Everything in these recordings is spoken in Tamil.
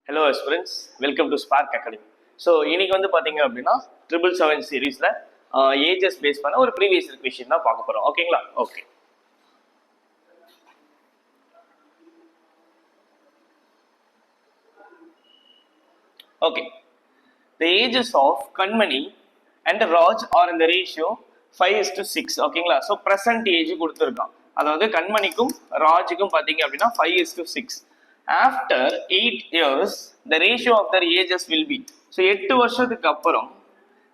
Hello students, welcome to spark academy. So இன்னைக்கு வந்து பார்த்தீங்க அப்படின்னா 777 சீரீஸில் ஏஜஸ் பேஸ் பண்ண ஒரு ப்ரீவியஸ் கொஸ்டின் தான் பார்க்க போகிறோம். ஓகேங்களா? Okay. Okay. The ages of Kanmani and Raj are in the ratio 5:6. ஓகேங்களா? ஸோ ப்ரெசன்ட் ஏஜ் கொடுத்துருக்கான். அதாவது கண்மணிக்கும் ராஜுக்கும் பார்த்தீங்க அப்படின்னா 5:6. After 8 years the ratio of their ages will be. So 8 வருஷத்துக்கு அப்புறம்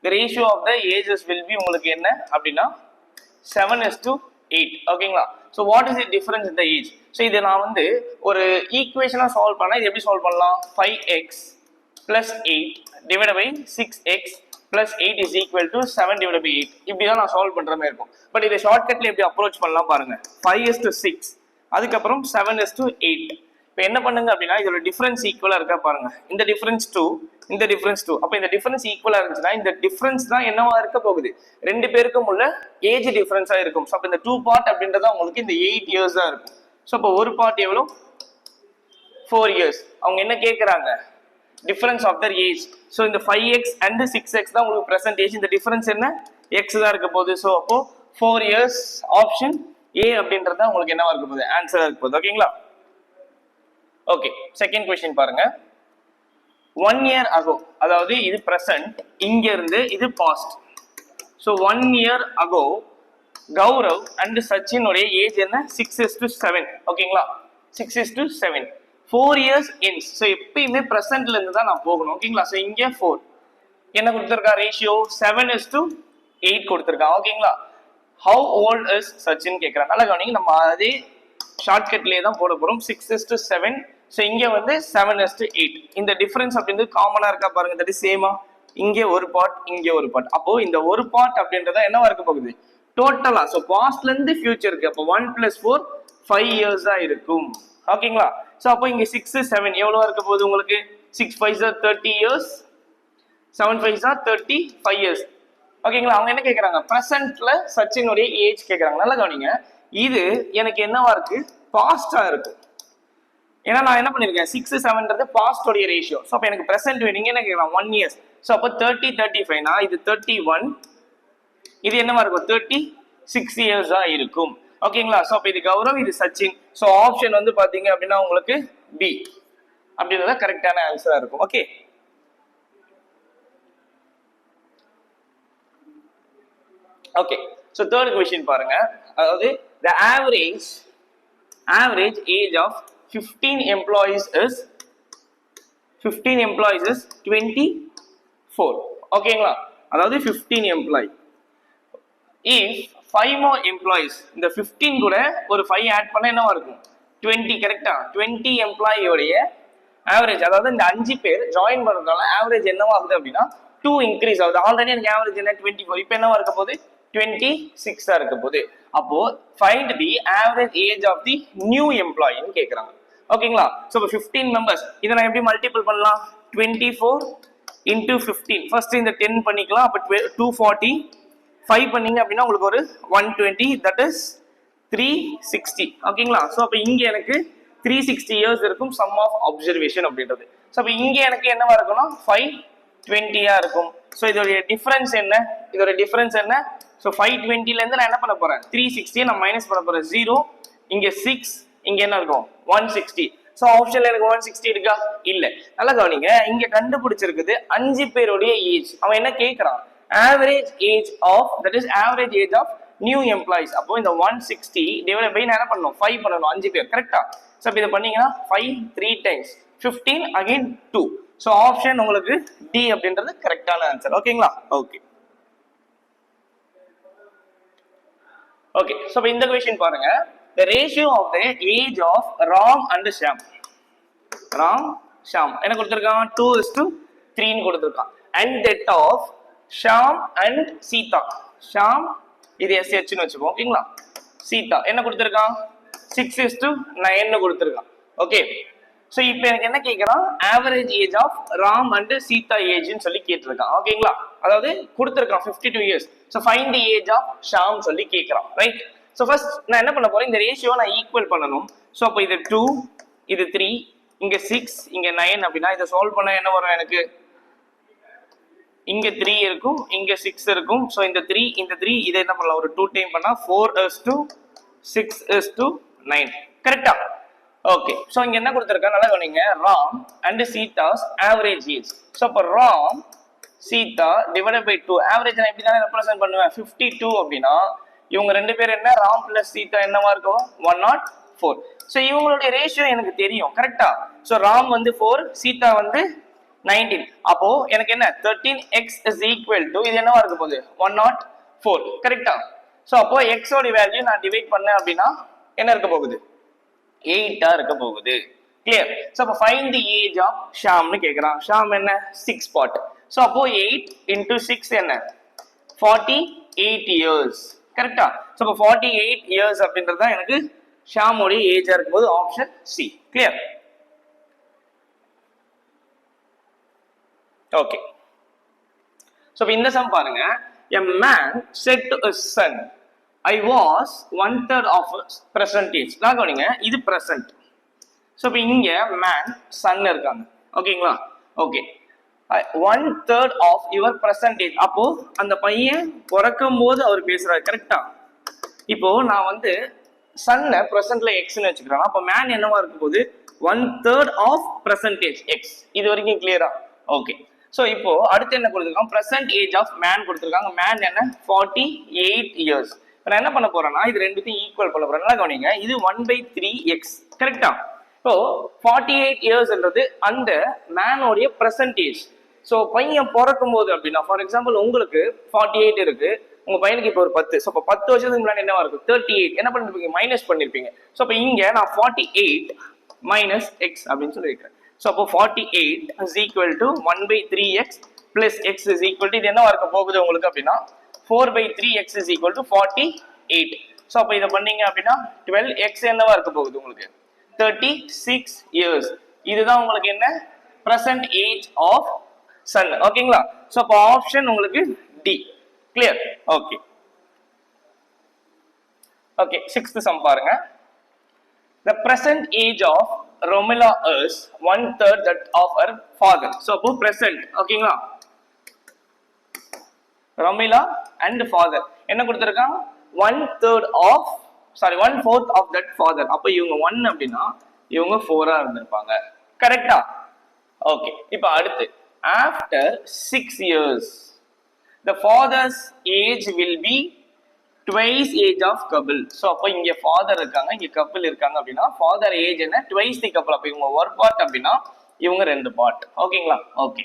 the ratio of the ages will be உங்களுக்கு என்ன அப்படின்னா 7:8. ஓகேங்களா? So what is the difference in the age? So இதை நான் வந்து ஒரு ஈக்குவேஷனாக சால்வ் பண்ணால் இது எப்படி சால்வ் பண்ணலாம்? 5x plus 8 divided by 6x plus 8 is equal to 7 divided by 8. இப்படி தான் நான் சால்வ் பண்ற மாதிரி இருக்கும். பட் இதை ஷார்ட்கட்ல எப்படி அப்ரோச் பண்ணலாம் பாருங்க. 5:6 அதுக்கப்புறம் 7:8. இப்போ என்ன பண்ணுங்க அப்படின்னா இதோட டிஃபரன்ஸ் ஈக்குவலா இருக்கா பாருங்க. இந்த டிஃபரன்ஸ் 2, இந்த டிஃபரன்ஸ் 2. அப்போ இந்த டிஃபரன்ஸ் ஈக்குவலா இருந்துச்சுன்னா இந்த டிஃபரன்ஸ் தான் என்னவா இருக்க போகுது? ரெண்டு பேருக்கும் உள்ள ஏஜ் டிஃபரன்ஸா இருக்கும். ஸோ அப்போ இந்த 2 பார்ட் அப்படின்றத உங்களுக்கு இந்த 8 இயர்ஸ் தான் இருக்கும். ஸோ அப்போ ஒரு பார்ட் எவ்வளோ? 4 இயர்ஸ். அவங்க என்ன கேட்குறாங்க? difference of their age. So இந்த 5x and 6x தான் உங்களுக்கு present age. இந்த difference என்ன? x தான் இருக்க போகுது. So அப்போ 4 years option A அப்படின்றது தான் உங்களுக்கு என்னவா இருக்க போகுது? ஆன்சரா இருக்க போகுது. ஓகேங்களா? ஓகே. செகண்ட் क्वेश्चन பாருங்க. 1 year ago, அதாவது இது present, இங்க இருந்து இது past. So 1 year ago Gaurav and Sachin உடைய ஏஜ் என்ன? 6:7. ஓகேங்களா? 6:7. 4 years ends. ஸோ எப்பயுமே ப்ரெசென்ட்ல இருந்து தான் நான் போகணும். ஓகேங்களா? ஸோ இங்கே 4 என்ன கொடுத்துருக்கா? ரேஷியோ 7:8 கொடுத்துருக்கான். ஓகேங்களா? ஹவு ஓல்ட் இஸ் சச்சின் கேட்குறாங்க. நல்லா கவனிங்க, நம்ம அதே ஷார்ட்கட்லேயே தான் போட போகிறோம். 6:7. ஸோ இங்கே வந்து 7:8. இந்த டிஃபரன்ஸ் அப்படின்றது காமனாக இருக்கா பாருங்க. தட் இஸ் சேமா. இங்கே ஒரு பார்ட், இங்கே ஒரு பார்ட். அப்போ இந்த ஒரு பார்ட் அப்படின்றத என்னவா இருக்க போகுது? டோட்டலா. ஸோ பாஸ்ட்ல இருந்து ஃபியூச்சருக்கு அப்போ 1 + 4 5 இயர்ஸ் தான் இருக்கும். ஓகேங்களா? ஸோ அப்போ இங்கே 6, 7 எவ்வளோ இருக்க போகுது உங்களுக்கு? 6 5s are 30 years, 7 5s are 35 years. ஓகேங்களா? அவங்க என்ன கேட்குறாங்க? ப்ரெசென்ட்ல சச்சினுடைய ஏஜ் கேட்குறாங்க. நல்லா கவனிங்க, இது எனக்கு என்னவா இருக்கு? பாஸ்டா இருக்கு. ஏன்னா நான் என்ன பண்ணிருக்கேன்? 6 7ன்றது பாஸ்டோடைய ரேஷியோ. ஸோ அப்போ எனக்கு ப்ரெசென்ட் வேணுங்க என்ன கேட்குறாங்க? 1 years. ஸோ அப்போ 30 35னா இது 31, இது என்னவா இருக்கும்? 36 years தான் இருக்கும். ஓகேங்களா? ஸோ அப்போ இது கௌரவ், இது சச்சின். ஸோ ஆப்ஷன் வந்து பார்த்தீங்க அப்படின்னா உங்களுக்கு பி அப்படின்றத கரெக்டான ஆன்சரா இருக்கும். Okay. Okay. So third question பாருங்க. அதாவது the average age of 15 employees is 24. ஓகேங்களா? அதாவது 15 எம்ப்ளாயி. if 5 more employees, இந்த 15 கூட ஒரு 5 ஆட் பண்ண என்னவா இருக்கும்? 20. கரெக்டா? 20 எம்ப்ளாயியோடைய ஆவரேஜ், அதாவது இந்த 5 பேர் ஜாயின் பண்றதுனால ஆவரேஜ் என்னவா ஆகுது அப்படின்னா 2 இன்க்ரீஸ் ஆகுது. ஆல்ரெடி எனக்கு ஆவரேஜ் என்ன? 24. இப்போ என்னவா இருக்க போகுது? 26 தான் இருக்க போகுது. அப்போ find the average age of the new எம்ப்ளாயின்னு கேட்குறாங்க. ஓகேங்களா? ஸோ இப்போ 15 மெம்பர்ஸ், இதை நான் எப்படி மல்டிபிள் பண்ணலாம்? 24 × 15. ஃபர்ஸ்ட் இந்த 10 பண்ணிக்கலாம். அப்போ 240. 5 பண்ணீங்க அப்படின்னா உங்களுக்கு ஒரு 120, தட் இஸ் 360. ஓகேங்களா? ஸோ அப்போ இங்க எனக்கு 360 இயர்ஸ் இருக்கும் சம் ஆஃப் அப்சர்வேஷன் அப்படின்றது. ஸோ அப்போ இங்க எனக்கு என்னவா இருக்கும்னா 520 இருக்கும். ஸோ இதோடைய டிஃபரன்ஸ் என்ன? இதோட டிஃபரன்ஸ் என்ன? ஸோ 520ல இருந்து நான் என்ன பண்ண போறேன்? 360 நான் மைனஸ் பண்ண போறேன். 0 இங்க 6, இங்க என்ன இருக்கும்? 160. ஸோ ஆப்ஷன்ல எனக்கு 160 இருக்கா? இல்ல. நல்லா கவனிங்க, இங்க கண்டுபிடிச்சிருக்குது 5 பேருடைய ஏஜ். அவன் என்ன கேட்கறான்? average age of, that is average age of new employees. அப்போ இந்த 160 divided by என்ன பண்ணணும்? 5 பண்ணணும். 5 பேர். கரெக்டா? சோ இப்போ இத பண்ணீங்கன்னா 5 3 times 15 again 2. சோ ஆப்ஷன் உங்களுக்கு D அப்படின்றது கரெக்டான ஆன்சர். ஓகேங்களா? ஓகே. ஓகே. சோ இப்போ இந்த क्वेश्चन பாருங்க. the ratio of the age of Ram and Shyam. Ram Shyam என்ன கொடுத்திருக்கான்? 2:3 ன்னு கொடுத்திருக்கான். and that of Sham and Sita. Sham இது SH ன்னு வச்சுப்போம். ஓகேங்களா? சீதா என்ன கொடுத்துருக்கான்? 6:9 கொடுத்துருக்கான். ஓகே. ஸோ இப்போ எனக்கு என்ன கேட்குறான்? Average age of Ram and Sita ஏஜ்னு சொல்லி கேட்டிருக்கான். ஓகேங்களா? அதாவது கொடுத்துருக்கான் 52 years. So find the age of Sham சொல்லி கேட்குறான். ரைட்? ஸோ ஃபர்ஸ்ட் நான் என்ன பண்ண போறேன்? இந்த ரேஷியோவை நான் ஈக்குவல் பண்ணணும். ஸோ அப்போ இது 2, இது 3, இங்க 6 இங்க 9 அப்படின்னா இதை சால்வ் பண்ண என்ன வரும் எனக்கு இங்க 3 இருக்கும் இங்க 6 இருக்கும் சோ இந்த 3 இதை என்ன பண்ணலாம் ஒரு 2 டைம் பண்ணா 4:6:9 கரெக்ட்டா ஓகே சோ இங்க என்ன கொடுத்திருக்கா நல்லா கவனிங்க Ram and Sita's average age so அப்ப Ram Sita divided by 2 average நான் இப்படி தான் ரெப்ரசன்ட் பண்ணுவேன் 52 அப்படினா இவங்க ரெண்டு பேர் என்ன ராம் பிளஸ் சீதா என்னவா இருக்கும் 104 சோ இவங்களுடைய ரேஷியோ எனக்கு தெரியும் கரெக்ட்டா சோ ராம் வந்து 4 சீதா வந்து 19 அப்போ எனக்கு என்ன 13x is equal to இது என்னவா இருக்க போகுது 104 கரெக்ட்டா சோ அப்போ x ஓட வேல்யூ நான் டிவைட் பண்ணேன் அப்படினா என்ன இருக்க போகுது 8 இருக்க போகுது clear சோ அப்ப find the age of Sham னு கேக்குறான் ஷாம் என்ன 6 part சோ அப்போ 8 into 6 என்ன 48 years கரெக்ட்டா சோ அப்ப 48 years அப்படின்றது தான் எனக்கு ஷாம் ஓட ஏஜ் இருக்கும்போது option C clear okay so in the sum பாருங்க a man said to his son I was 1/3 of percentage நான் கவனிங்க இது present so இப்ப இங்க man son இருக்காங்க ஓகேங்களா ஓகே 1/3 of your percentage அப்போ அந்த பையன் பிறக்கும் போது அவர் பேசுறாரு கரெக்ட்டா இப்போ நான் வந்து சன்ன பிரசன்ட்ல x னு வெச்சுக்கறேன் அப்ப man என்னவா இருக்கும் போது 1/3 of percentage x இது வரைக்கும் கிளியரா ஓகே சோ இப்போ அடுத்து என்ன கொடுத்திருக்காங்க present age of man கொடுத்திருக்காங்க man என்ன 48 years நான் என்ன பண்ண போறேன்னா இது ரெண்டுத்தையும் ஈக்குவல் பண்ண போறேன் நல்லா கவனிங்க இது 1/3x கரெக்ட்டா சோ 48 இயர்ஸ்ன்றது அந்த man உடைய percentage சோ பையன் பிறக்கும் போது அப்படினா ஃபார் எக்ஸாம்பிள் உங்களுக்கு 48 இருக்கு உங்க பையனுக்கு இப்போ ஒரு 10 சோ அப்ப 10 வருஷத்துக்கு முன்னாடி என்னவா இருக்கும் 38 என்ன பண்ணிருப்பீங்க மைனஸ் பண்ணிருப்பீங்க சோ அப்ப இங்க நான் 48 minus x அப்படினு சொல்லிருக்கேன் சோ அப்போ 48 is equal to 1/3x plus x is equal to இது என்னவா இருக்க போகுது உங்களுக்கு அப்படினா 4/3x is equal to 48 so அப்ப இத பண்ணீங்க அப்படினா 12x என்னவா இருக்க போகுது உங்களுக்கு 36 years இதுதான் உங்களுக்கு என்ன present age of son ஓகேங்களா சோ அப்ப ஆப்ஷன் உங்களுக்கு D clear okay okay sixth sum பாருங்க the present age of Romila is 1/3 that of her father so அப்போ present ஓகேங்களா Romila and father என்ன கொடுத்திருக்காங்க 1/4 of that father அப்ப இவங்க 1 அப்படினா இவங்க 4 இருந்திருப்பாங்க கரெக்ட்டா ஓகே இப்போ அடுத்து after 6 years the father's age will be twice age of couple so அப்ப இங்க father இருக்காங்க இங்க couple இருக்காங்க அப்படினா father age என்ன twice the couple அப்ப இவங்க ஒரு part அப்படினா இவங்க ரெண்டு part ஓகேங்களா okay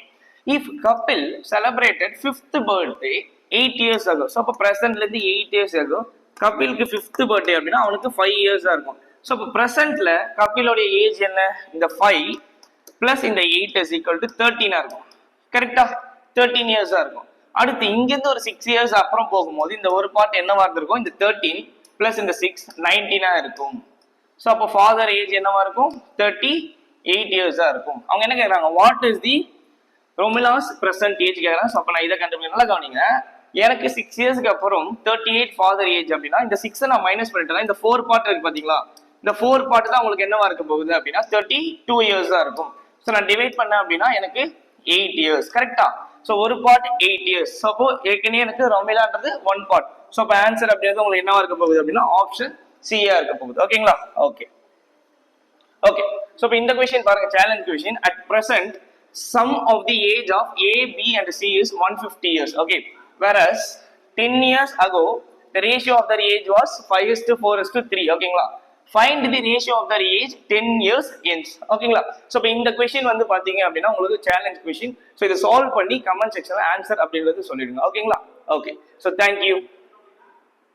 if couple celebrated 5th birthday 8 years ago so அப்ப presentல இருந்து 8 years ago கபிலுக்கு 5th birthday அப்படினா அவனுக்கு 5 years இருக்கும் so அப்ப presentல கபிலோட ஏஜ் என்ன இந்த 5 plus இந்த 8 is equal to 13 இருக்கும் கரெக்ட்டா 13 years இருக்கும் அடுத்து இங்க இருந்து ஒரு 6 years அப்புறம் போகும்போது இந்த ஒரு பார்ட் என்னவா இருக்கும் இந்த 13 plus இந்த 6 19 இருக்கும் சோ அப்ப ஃாதர் ஏஜ் என்னவா இருக்கும் 38 years இருக்கும் அவங்க என்ன கேக்குறாங்க what is the Romila's present age கேக்குறாங்க சோ அப்ப நான் இத கண்டுபிடிக்க நல்லா கவனிங்க எனக்கு 6 இயர்ஸ்க்கு அப்புறம் 38 ஃாதர் ஏஜ் அப்படினா இந்த 6 நான் மைனஸ் பண்ணிட்டேனா இந்த 4 பார்ட் இருக்கு பாத்தீங்களா இந்த 4 பார்ட் தான் உங்களுக்கு என்னவா இருக்க போகுது அப்படினா 32 years இருக்கும் சோ நான் டிவைட் பண்ணேன் அப்படினா எனக்கு 8 years கரெக்ட்டா சோ ஒரு பார்ட் 8 years சோ அப்போ ஏற்கனவே எனக்கு ரொமிலான்றது 1 பார்ட் சோ அப்ப ஆன்சர் அப்படியே உங்களுக்கு என்னவா இருக்க போகுது அப்படினா ஆப்ஷன் சி ஆ இருக்க போகுது ஓகேங்களா ஓகே ஓகே சோ இப்போ இந்த क्वेश्चन பாருங்க challenge question at present sum of the age of A B and C is 150 years okay whereas 10 years ago the ratio of their age was 5:4:3 ஓகேங்களா find the ratio of their age 10 years ends ஓகேங்களா சோ இப்போ இந்த क्वेश्चन வந்து பாத்தீங்க அப்படினா உங்களுக்கு சேலஞ்ச் क्वेश्चन சோ இத சால்வ் பண்ணி கமெண்ட் செக்ஷன்ல ஆன்சர் அப்படிங்கறது சொல்லிடுங்க ஓகேங்களா ஓகே சோ thank you